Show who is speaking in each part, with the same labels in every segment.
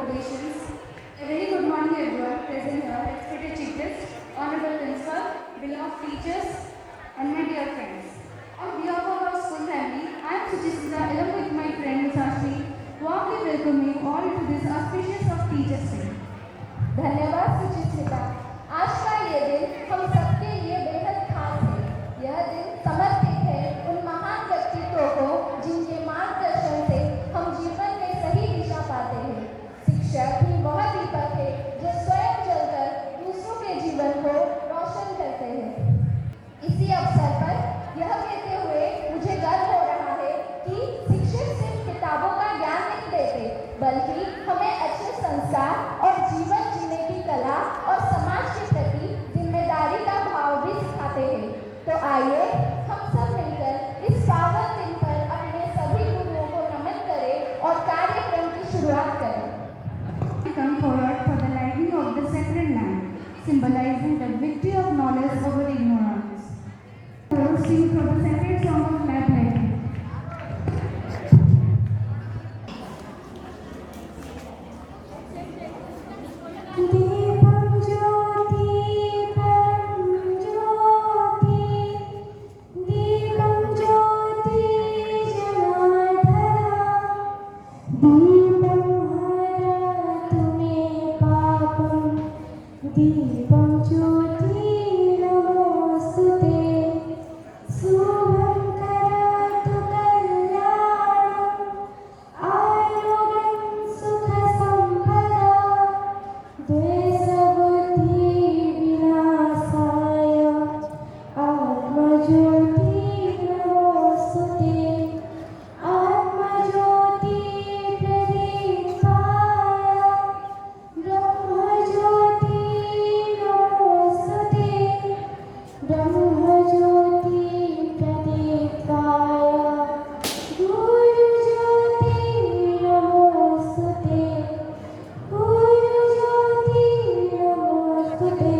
Speaker 1: congratulations. A very good morning everyone present here, respected chief guests, honorable principal, beloved teachers, and my dear friends. On behalf of our school family, I am Suchisita along with my friend Sashmi, warmly welcome you all to this auspicious of Teachers Day.
Speaker 2: धन्यवाद सुचित्रिता। आज का ये दिन हम सबके लिए बेहद खास है। यह दिन समर्पित है उन महान व्यक्तित्वों को जिनके मार्गदर्शन से हम जीवन में सही दिशा पाते हैं। शिक्षक ही वह दीपक है जो स्वयं जलकर दूसरों के जीवन को रोशन करते हैं। इसी अवसर पर यह कहते हुए मुझे गर्व हो रहा है कि शिक्षक सिर्फ किताबों का ज्ञान नहीं देते, बल्कि हमें अच्छे संस्कार और जीवन जीने की कला और समाज के प्रति जिम्मेदारी का भाव भी सिखाते हैं। तो आइए हम सब मिलकर इस पावन दिन पर अपने सभी गुरुओं को नमन करें और कार्यक्रम की शुरुआत करें।
Speaker 1: Come forward for the lighting of the sacred lamp, symbolizing the victory of knowledge over ignorance. Sing for the sacred song of lamp lighting.
Speaker 2: दीपं ज्योति दीपं ज्योति जनार्दना दीपं हरतु मे पापं दीपं ज्योति नमोस्तुते शुभं करोतु कल्याणं आरोग्यं सुखसम्पदा द्वेषबुद्धि विनाशाय आत्मज्योति नमोस्तुते आत्मज्योति प्रदीपाय ब्रह्मज्योति नमोस्तुते ब्रह्मज्योति प्रदीपाय गुरुज्योति नमोस्तुते गुरुज्योति नमोस्तुते।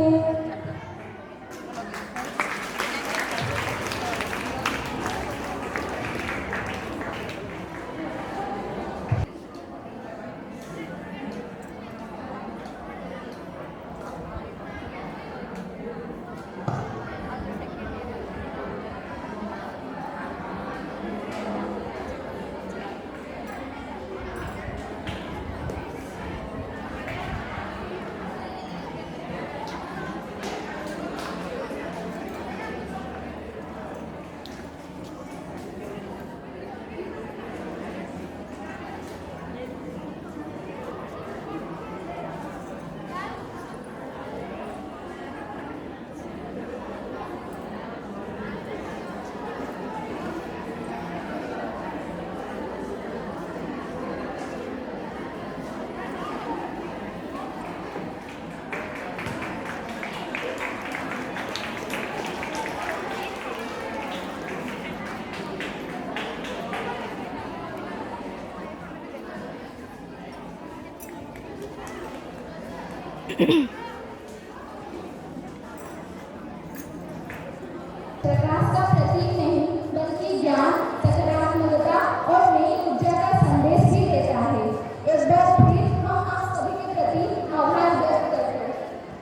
Speaker 2: प्रकाश का प्रतीक नहीं बल्कि ज्ञान, सकारात्मकता और नई ऊर्जा का संदेश भी देता है। एक बार फिर हम आप सभी के प्रति आभार व्यक्त करते हैं।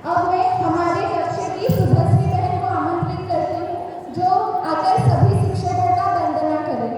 Speaker 2: अब मैं हमारे कक्षा की सुभश्री बहन को आमंत्रित करती हूँ जो आकर सभी शिक्षकों का वंदना करें।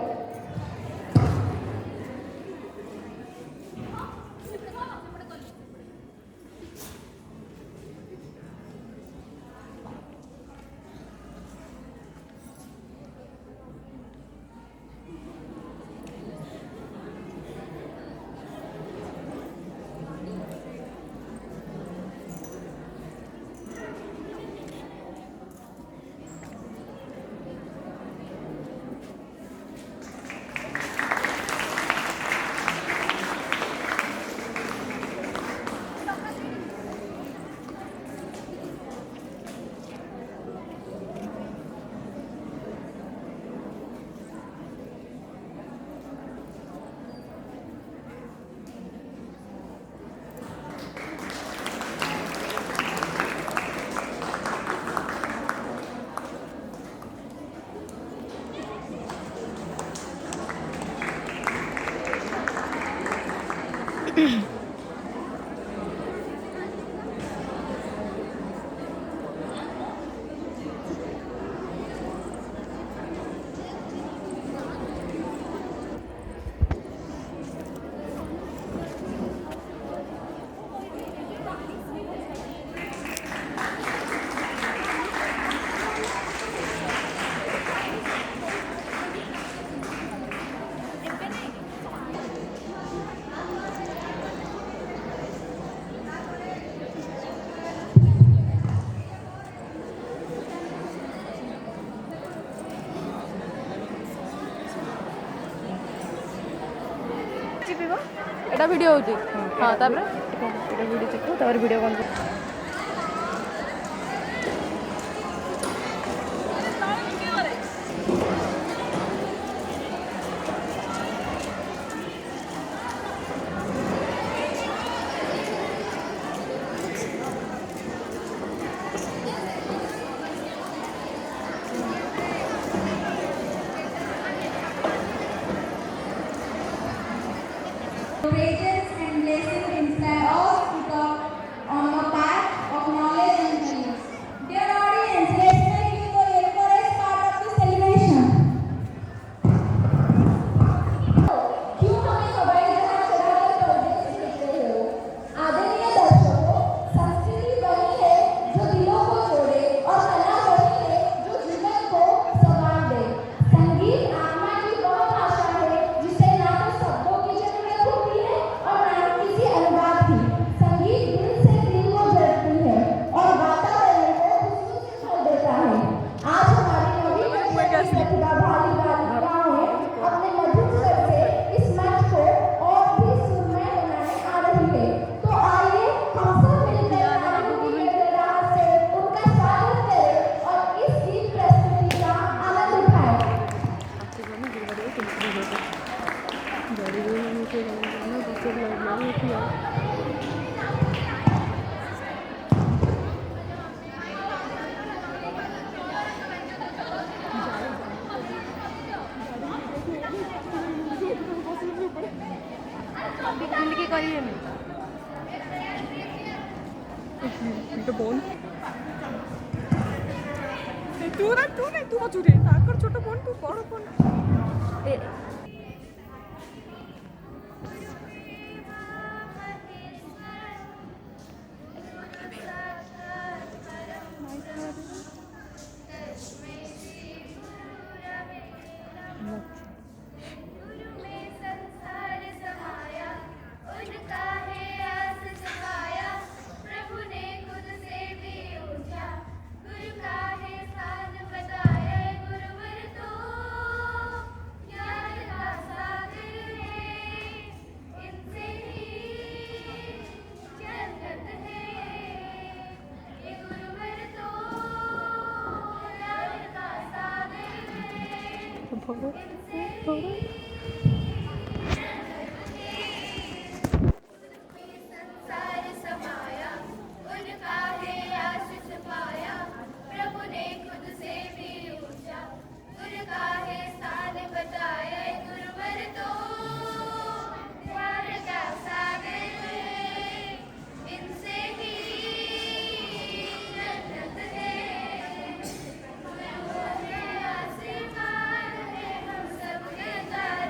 Speaker 3: এটা ভিডিও হচ্ছে হ্যাঁ তারপরে এটা ভিডিও চিকু তারপরে ভিডিও কল কর
Speaker 2: Courageous and blessings inspire us to talk on the path of knowledge and beliefs. Dear audience, let's make you the encouraged part of the celebration. क्यों हमें हवाई जहाज चढ़ाकर परदेश भेज रहे हो? आदरणीय दर्शकों, संस्कृति वही है जो दिलों को जोड़े और कला वही है जो जीवन को संवार दे। संगीत आत्मा की वह भाषा है जिसे ना तो शब्दों की जरूरत होती है और ना ही किसी अनुवाद की। संगीत दिल से दिल को जोड़ती है और वातावरण को खुशबू से भर देता है। आज हमारी नवी प्रतिभाशाली बालिकाओं ने अपने मधुर स्वर से इस मंच को और भी सुरमय बनाने आ रही है। तो आइए हम सब मिलकर नारी की गगनगाह से उनका स्वागत करें और इस गीत प्रस्तुति का आनंद उठाएं।
Speaker 3: কি করি আমি এটা বোন तू नहीं तू मचूरे ताकर छोटा বোন तू বড় বোন
Speaker 4: संसार समाया उनका है आशीष पाया प्रभु ने खुद से भी ऊंचा गुरु का है स्थान बताया गुरुवर तो प्यार का सागर है इनसे ही जन्नत है गुरु है आशीर्वाद है हम सबके दाता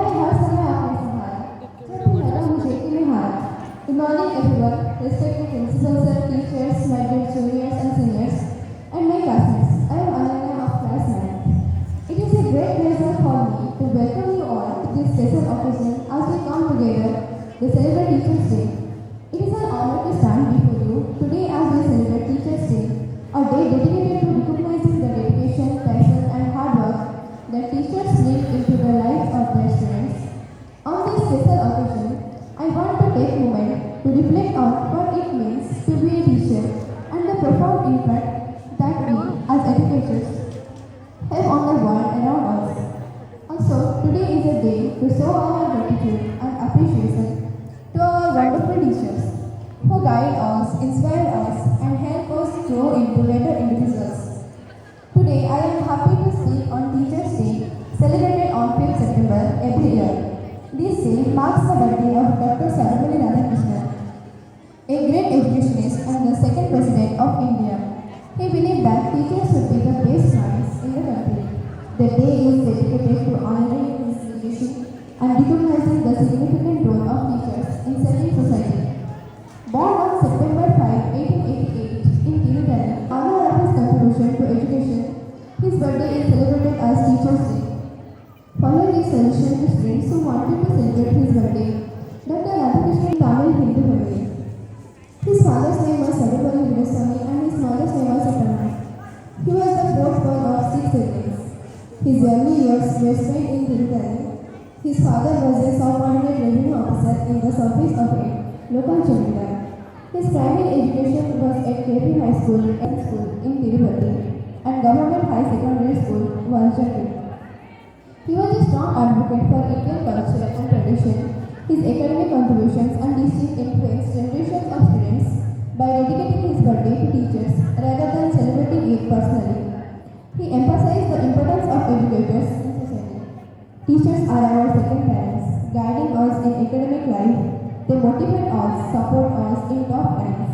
Speaker 2: ने हर समय आपने सहारा जब भी लगा मुझे कि मैं हारा. Good morning everyone, respected principal sir, teachers, my dear juniors and seniors, and my classmates. I am Ananya of class 9. It is a great pleasure for me to welcome you all to this special occasion as we come together to celebrate Teachers' Day. It is an honor to stand before you today as we celebrate Teachers' Day, a day dedicated to recognizing the dedication, passion and hard work that teachers bring into the lives of their students. On this special occasion, I want to take a moment to reflect on what it means to be a teacher and the profound impact that we as educators have on the world around us. Also, today is a day to show our gratitude and appreciation to our wonderful teachers who guide us, inspire us, and help us grow into better individuals. Today, I am happy to speak on Teachers' Day, celebrated on 5th September every year. This day marks the birthday of Dr. Sarvepalli Radhakrishnan, a great educationist and the second president of India. He believed that teachers should be the best minds in the country. The day is dedicated to honoring his leadership and recognizing the significant role of teachers in serving society. Born on September 5, 1888 in Tirupati, in honor of his contribution to education, his birthday is celebrated as Teachers' Day. Following his suggestion to students who wanted to celebrate his birthday, Dr. Radhakrishnan Tamil Hindu family. His father's name was Sarvepalli Radhakrishnan and his mother's name was Appanna. He was the fourth born of 6 siblings. His early years were spent in Tirupati. His father was a subordinate revenue officer in the service of a local Jamindar. His primary education was at KP High School in Tirupati and Government High Secondary School, Vanchandi. He was a strong advocate for Indian culture and tradition. His academic contributions and teaching influenced generations of students by dedicating his birthday to teachers rather than celebrating it personally. He emphasized the importance of educators in society. Teachers are our second parents, guiding us in academic life. They motivate us, support us in tough times,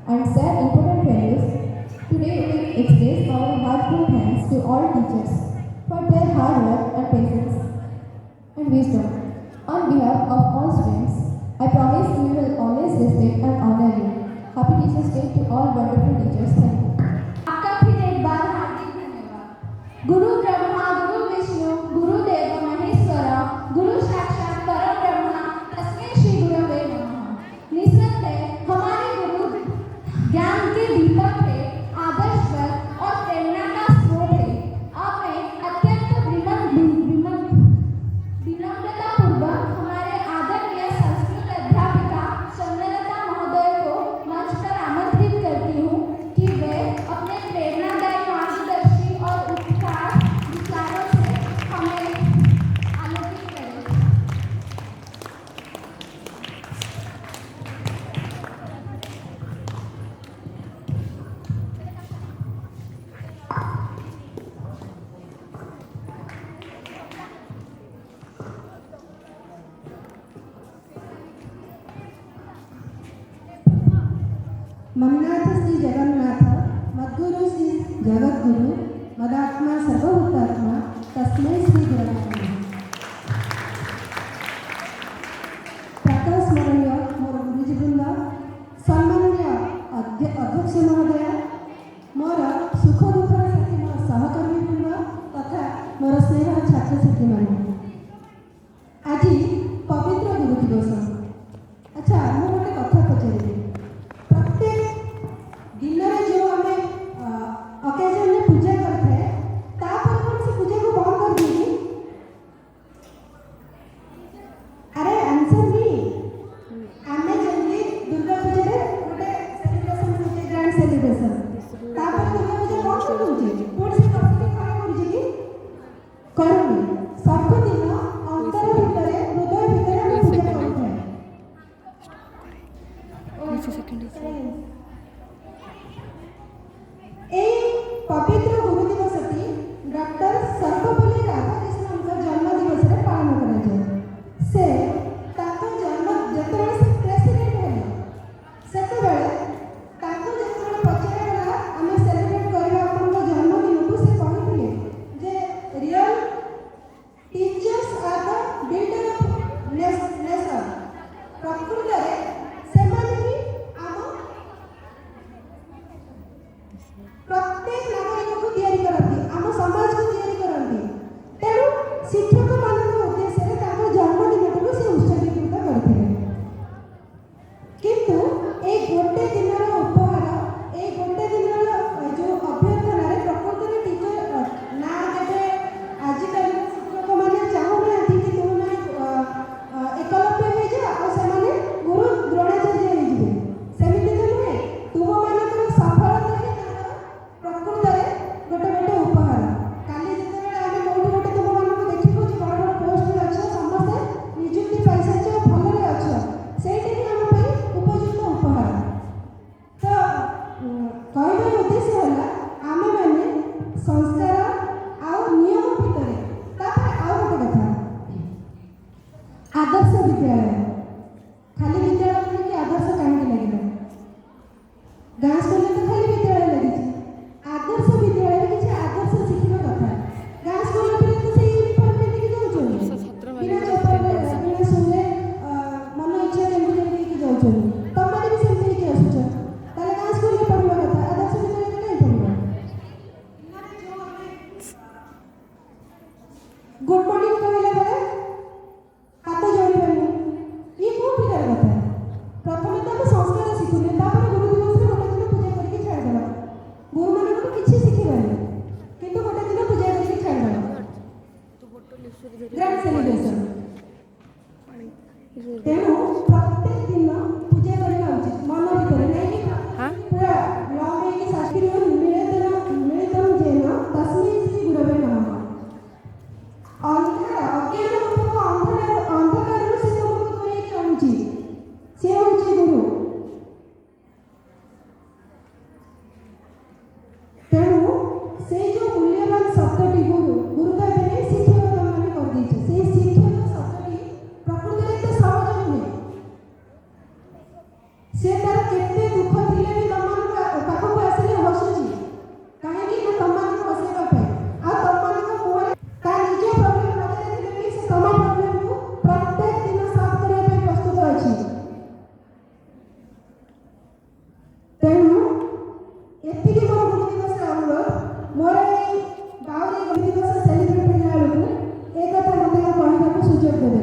Speaker 2: and share important values. Today we express our heartfelt thanks to all teachers for their hard work and patience and wisdom. On behalf of all students, I promise we will always respect and honor you. Happy Teachers' Day to all wonderful teachers. Thank you.
Speaker 5: आपका फिर एक बार हार्दिक धन्यवाद. गुरु ब्रह्मा गुरु विष्णु गुरुदेव महेश्वरा गुरु साक्षात परम ब्रह्मा तस्मै श्री गुरवे नमः. निसंदेह हमारे गुरु ज्ञान के दीपक है, आदर्शवर और प्रेरणा का स्रोत है. आपने अत्यंत विनम्रतापूर्वक हमारे आदरणीय संस्कृत अध्यापिका चंद्रलता महोदय को मंच पर आमंत्रित करती हूँ कि वे अपने प्रेरणादायी मार्गदर्शी और उत्साह विचारों से हमें आलोकित करें.
Speaker 6: मन्नाथ श्री जगन्नाथ मद्गुरु श्री जगद्गुरु मदात्मा सर्वभूतात्मा तस्मै श्री गुरवे नमः. प्रातः स्मरणीय मोर गुरुजीवृंद, सम्माननीय अध्यक्ष महोदय, मोर सुख दुखर साथी मोर सहकर्मीवृंद तथा मोर स्नेह छात्र छात्री मान, आज पवित्र गुरु दिवस. अच्छा मु गोटे कथा पचारि, प्रत्येक दिन में जो आम अकेजन में पूजा करते हैं तापर कौन से पूजा को बंद कर देगी. अरे आंसर नहीं. आम जल्दी दुर्गा पूजा रे गोटे सेलिब्रेशन होचे, ग्रैंड सेलिब्रेशन, तापर दुर्गा पूजा बंद कर दूचे. कौन से कथि खा करूचे कि करूनी सब दिन अंतर भीतर हृदय भीतर हम पूजा करते हैं. এই পবিত্র গুরু দিবসটি ডক্টর সর্বপল্লী রাধাকৃষ্ণଙ୍କ জন্ম দিবসରେ ପାଳନ କରାଯାଏ. ସେ ତାଙ୍କ ଜନ୍ମ ଯେତେବେଳେ ସେ ପ୍ରେସିଡେଣ୍ଟ ହେଲେ ସେତେବେଳେ ତାଙ୍କୁ ଯେତେବେଳେ ପଚରାଗଲା ଆମେ ସେଲିବ୍ରେଟ କରିବା ଆପଣଙ୍କ ଜନ୍ମଦିନକୁ, ସେ କହିଥିଲେ ଯେ real teachers are the builder प्रत्येक नागरिक को तैयारी करती आम समाज को तैयारी करती तेणु शिक्षक मान उद्देश्य जन्मदिन को से उत्सर्गीकृत करते किंतु ए गोटे दिन उपहार ए गोटे दिन जो अभ्यर्थना प्रकृत में टीचर ना देवे आजिकल शिक्षक मैंने चाहूना कि तुम एकलव्य हो जाओ और से गुरु द्रोणाचार्य हो सेमती तो नुहे तुम मान सफलता ही प्रकृत में गोटे गोटे उपहार काली जिते आम कौटी गोटे तुम मानक देखो बड़ बड़ पोस्ट अच्छे समस्ते निजुक्ति पाई भलरे अच्छ से आम उपयुक्त उपहार तो कहबार उद्देश्य है आम मैंने संस्कार आउ नियम भितर आउ गोटे कथा आदर्श विद्यालय खाली विद्यालय कि आदर्श कहीं लगे गाँ स्कूल तो खाली विद्यालय लगी आदर्श विद्यालय किसी आदर्श शिक्षा कथा गाँ स्कूल तो से यूनिफॉर्म पिंधिकी जाऊँ बिना चप्पल बिना सुने मन इच्छा जमी जाऊँ तुम भी सेमती कि आसुच गाँ स्कूल पढ़वा कथा आदर्श विद्यालय कहीं पढ़वा गुड मॉर्निंग कहला बेले हाथ जोड़ी पानी ये कौन प्रकार कथा प्रथम तो आम संस्कार शिखुने गुरु दिवस गोटे दिन पूजा करके छाड़देवा गुरु मान को किसी शिखेबानी किंतु गोटे दिन पूजा करके छाड़देवा ग्रैंड सेलिब्रेशन तेणु प्रत्येक दिन पूजा करना उचित मन भीतर नहीं पूरा लॉन्ग है कि शास्त्रीय मिलितम जेन तस्मै श्री गुरवे नमः अंधार अज्ञान अंधकार से तुमको दूर आनुची से होची गुरु तेणु से जो मूल्यवान शब्दटी गुरु तो एवं शिक्षक मैंने कर दीजिए से शिक्षक शब्दटी प्रकृति में तो सहज नुहे से तार केते दुख थिले भी तुम पाखक आसिले हसुची कहीं तुम हसैवा आ तुम मुहर ता निज प्रॉब्लम नजर भी से तुम प्रॉब्लम को प्रत्येक दिन सॉल्व करने प्रस्तुत अच्छी तेणु एति मोर गुरु दिवस अनुरोध मोर बाउरी गुरु दिवस सेलिब्रेट होला बेलू एक कथा मते कहबाक सुजोग देबे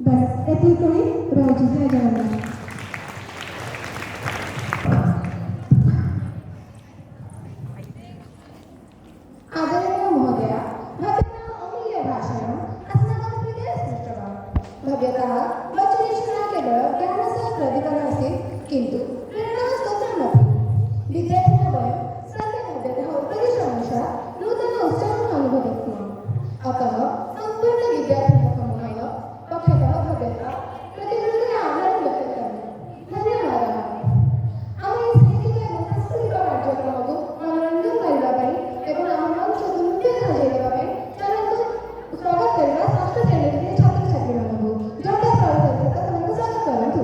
Speaker 6: बस एति कही रहुची जय जगन्नाथ
Speaker 2: आदरणीय महोदय भव्यता अमूल्य भाषणम् अस्माकं कृते सृष्टवान् भव्यतः वचनेषु न केवलं ज्ञानस्य प्रतिफलम् अस्ति किन्तु प्रेरणाः स्तोत्रमपि विद्यार्थिनः वयं सत्यभव्यतः उपदेशानुसार नूतन उत्साहम् अनुभवन्ति अतः सम्पूर्ण विद्यार्थिनः समूहः पक्षतः भव्यता प्रतिफलस्य आभारं व्यक्त करोमि धन्यवादः आम ଏହି ସାହିତ୍ୟିକ ଏବଂ ସାଂସ୍କୃତିକ କାର୍ଯ୍ୟକ୍ରମକୁ ମନୋରଞ୍ଜନ କରିବା ପାଇଁ ଏବଂ ଆମ ମଞ୍ଚକୁ ନୃତ୍ୟ ସଜାଇବା ପାଇଁ ଚାଲନ୍ତୁ ସ୍ୱାଗତ କରିବା ଷଷ୍ଠ ଶ୍ରେଣୀରେ ଛାତ୍ରଛାତ୍ରୀମାନଙ୍କୁ ଜୋରଦାର ସ୍ୱାଗତ ସହିତ ସେମାନଙ୍କୁ ସ୍ୱାଗତ କରନ୍ତୁ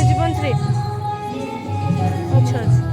Speaker 3: জীবনশ্রী আচ্ছা আচ্ছা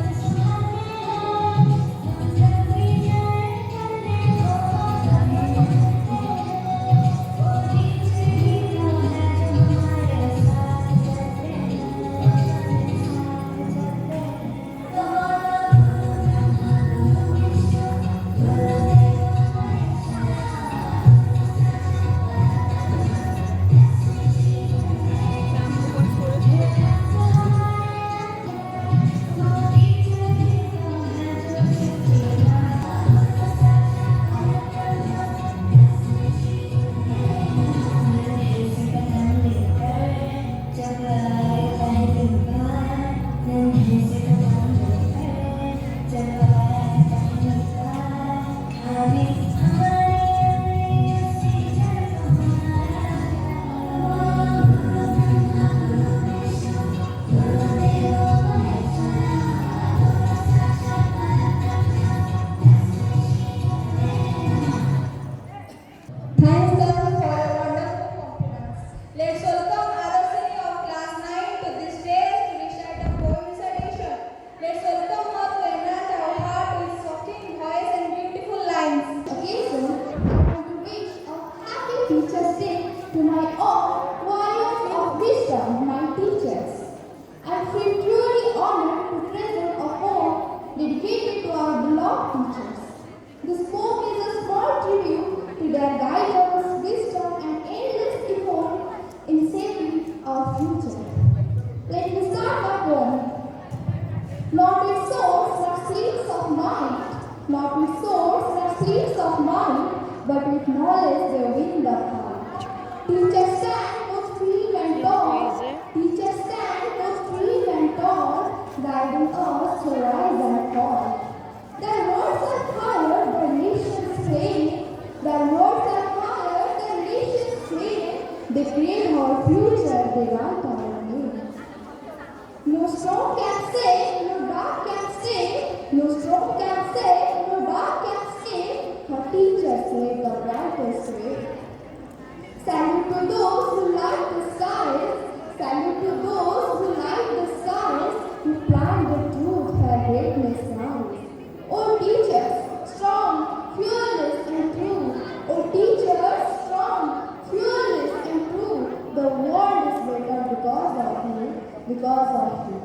Speaker 2: because of you.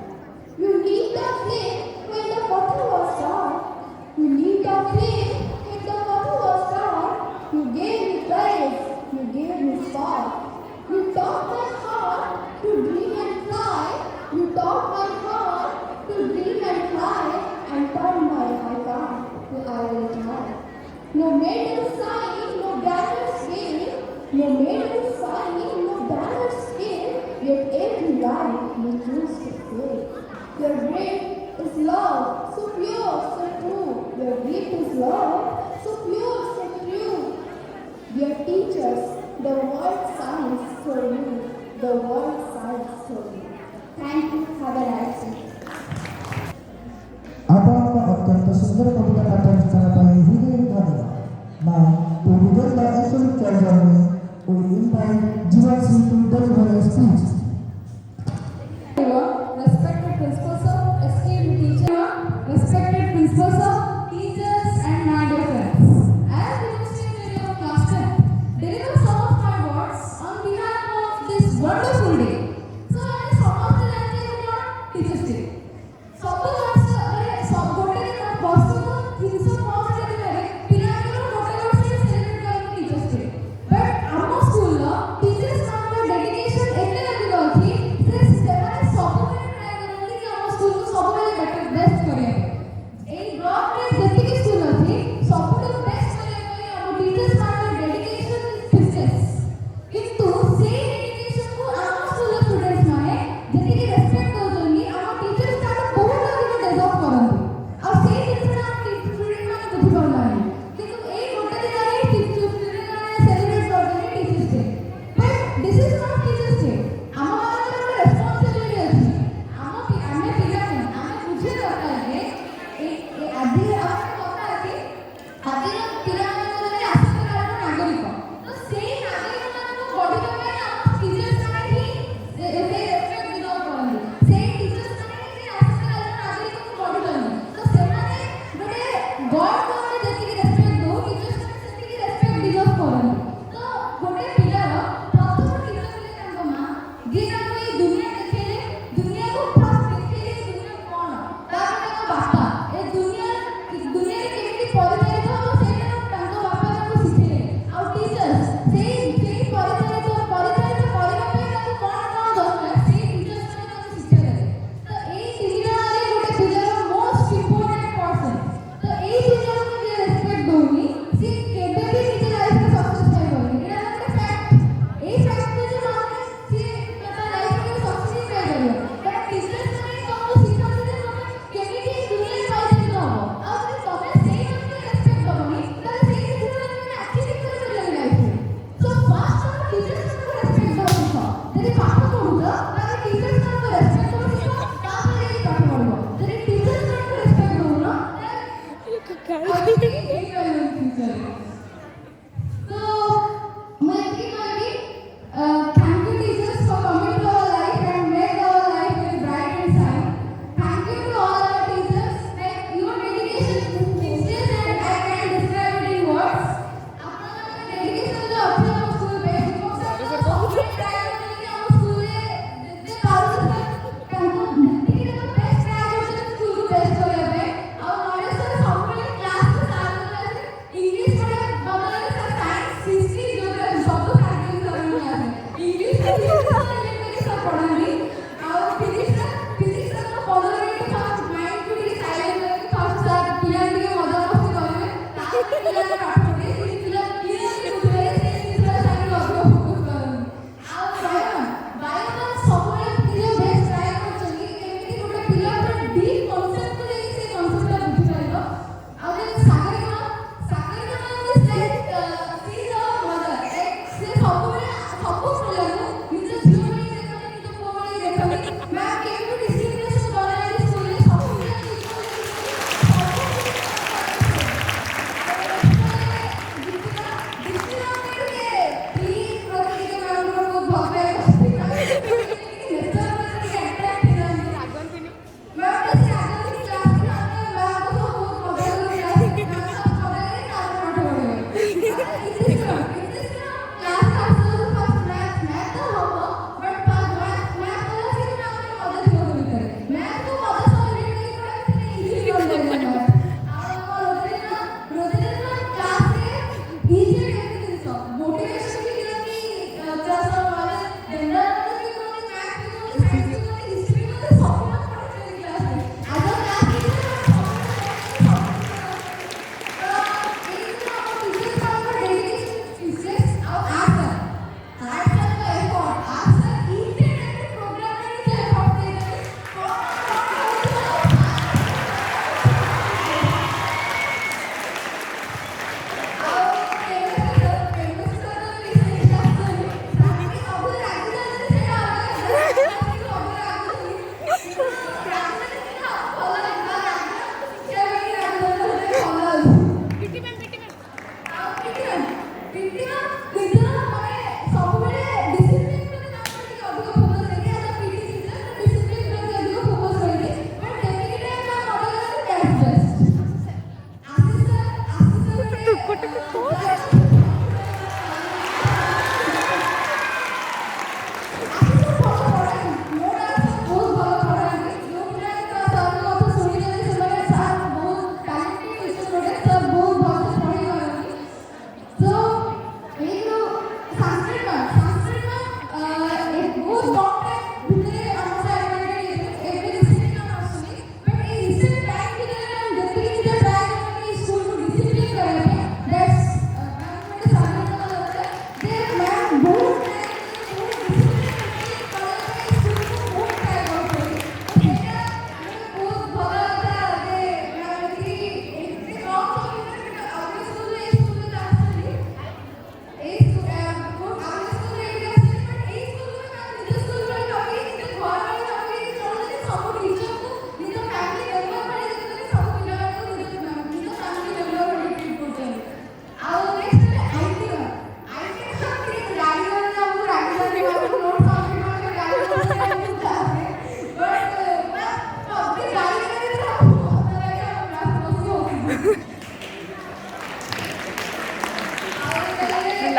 Speaker 2: You lit the flame when the water was dark. You lit the flame when the water was dark. You gave me praise. You gave me spark. You taught my heart to dream and fly. You taught my heart to dream and fly, and turned my icon to iron high. No maiden sign, no banners wave. No maiden sign, no banners wave. Yet every life you choose to save. Your breath is love, so pure, so true. Your breath is love, so pure, so true. Dear teachers, the world signs for you. The world signs for you. Thank you. Have a nice day.
Speaker 7: आपका अत्यंत सुंदर कविता पाठन करना पाए हृदय धन्यवाद। Now, to begin the intellectual journey, we invite Jivan Singh to deliver a speech.
Speaker 1: Respected principal sir, esteemed teacher, respected principal sir, teachers and my dear friends. As the demonstrated in your class 10, deliver some of my words on behalf of this wonderful day. So let us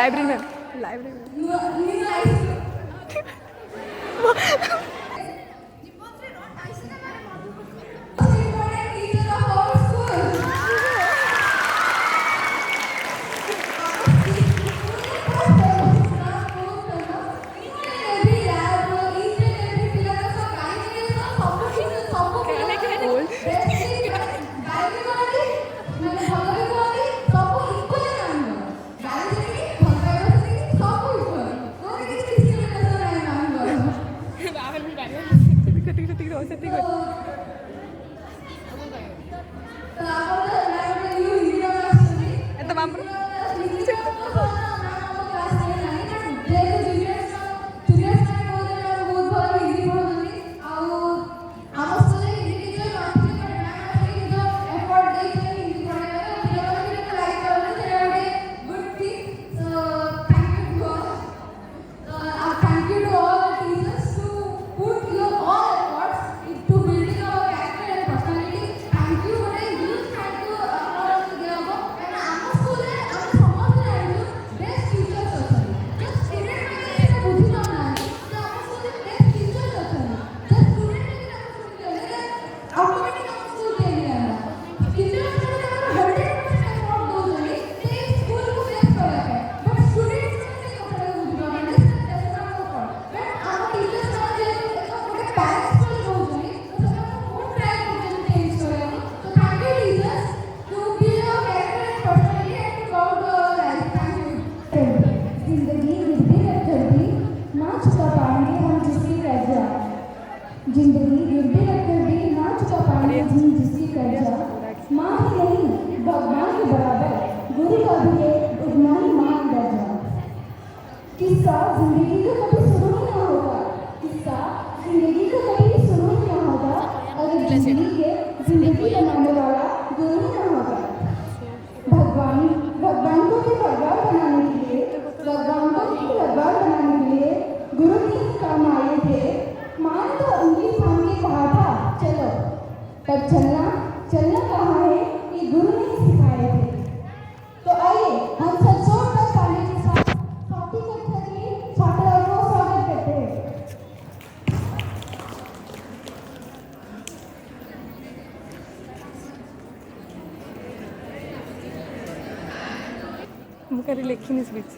Speaker 3: library में
Speaker 2: Teacher of our school.
Speaker 3: ఎంత మాత్రం
Speaker 2: Thank you to all the teachers to put your all efforts into building our character and personality. Thank you. Huge thank you all of you. And our school best teachers also. Just student में बुद्धि ना आए. तो our school best teachers also. Just student में automatic our school के लिए आना. Teachers में 100% effort दो जने. ते school को best करा है. But students में से कपड़े बुद्धि
Speaker 5: जिंदगी गिरती रखकर भी ना चुका पाएंगे हम जिसकी कर्जा जिंदगी गिरती रखकर भी ना चुका पाएंगे हम जिसकी कर्जा माँ ही नहीं भगवान के बराबर गुरु का भी एक उतना ही मान दर्जा किस्सा जिंदगी का कभी शुरू ही ना होगा किस्सा जिंदगी का कभी शुरू ही ना होगा अगर जिंदगी बनाने वाला गुरु ही ना होगा भगवान को भी भगवान बनाने के लिए गुरु ही काम आए थे मां ने तो उंगली थाम के कहा था चलो पर चलना कहाँ है ये गुरु ने सिखाए थे तो आइए हम सब जोरदार ताली के साथ स्वाति कक्षा के छात्राओं को स्वागत करते हैं
Speaker 3: ମୁଁ କରି ଲେଖିନି କିଛି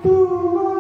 Speaker 7: 2, 1.